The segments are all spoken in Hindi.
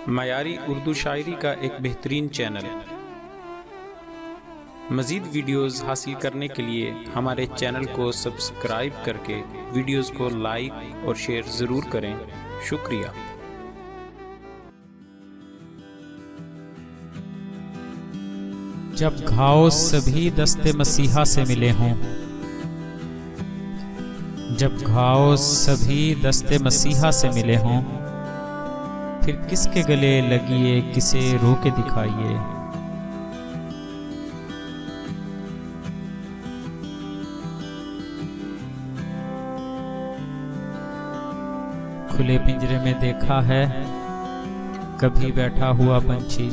मयारी उर्दू शायरी का एक बेहतरीन चैनल। मज़ीद वीडियोज़ हासिल करने के लिए हमारे चैनल को सब्सक्राइब करके वीडियोज़ को लाइक और शेयर ज़रूर करें। शुक्रिया। जब घाव सभी दस्ते मसीहा से मिले हों, जब घाव सभी दस्ते मसीहा से मिले हों, फिर किसके गले लगिए, किसे रो के दिखाइए। खुले पिंजरे में देखा है कभी बैठा हुआ पंछी,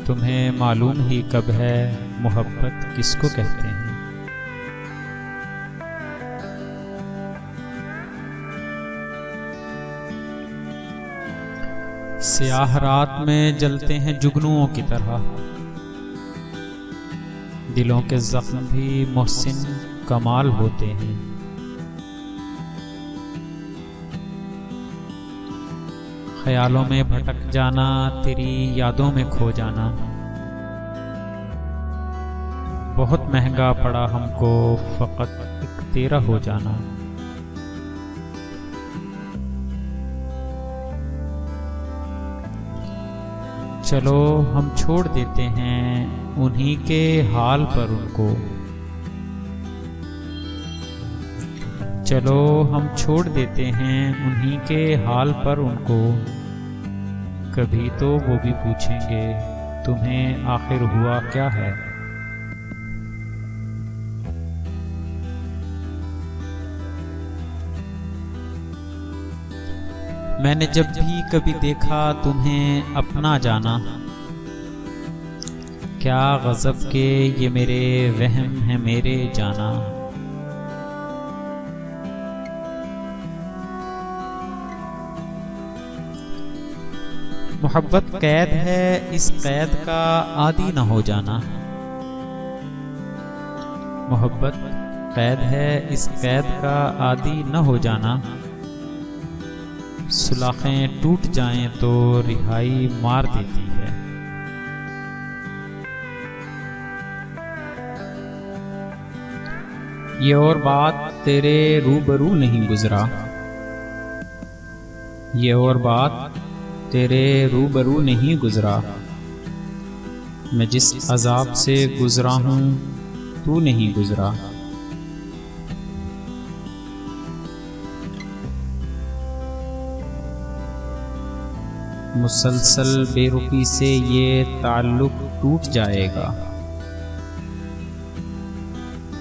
तुम्हें मालूम ही कब है मोहब्बत किसको कहते हैं। स्याह रात में जलते हैं जुगनुओं की तरह, दिलों के जख्म भी मोहसिन कमाल होते हैं। ख्यालों में भटक जाना, तेरी यादों में खो जाना, बहुत महंगा पड़ा हमको फकत एक तेरा हो जाना। चलो हम छोड़ देते हैं उन्हीं के हाल पर उनको, चलो हम छोड़ देते हैं उन्हीं के हाल पर उनको। कभी तो वो भी पूछेंगे तुम्हें आखिर हुआ क्या है। मैंने जब भी कभी देखा तुम्हें अपना जाना, क्या गजब के ये मेरे वहम है मेरे जाना। मोहब्बत कैद है, इस कैद का आदी न हो जाना। मोहब्बत कैद है, इस कैद का आदी न हो जाना। सुलाखें टूट जाएं तो रिहाई मार देती है। ये और बात तेरे रूबरू नहीं गुजरा, ये और बात तेरे रूबरू नहीं गुजरा। मैं जिस अजाब से गुजरा हूं तू नहीं गुजरा। मुसलसल बेरुखी से ये ताल्लुक टूट जाएगा,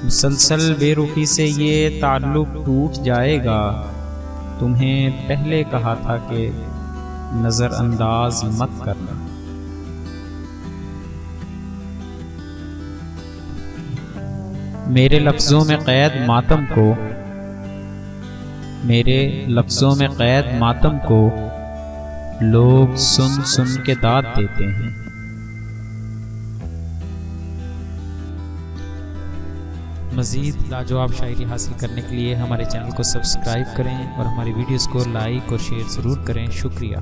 मुसलसल बेरुखी से ये ताल्लुक टूट जाएगा। तुम्हें पहले कहा था कि नजरअंदाज मत करना। मेरे लफ्जों में कैद मातम को, मेरे लफ्जों में कैद मातम को लोग सुन सुन के दाद देते हैं। मज़ीद लाजवाब शायरी हासिल करने के लिए हमारे चैनल को सब्सक्राइब करें और हमारी वीडियोस को लाइक और शेयर ज़रूर करें। शुक्रिया।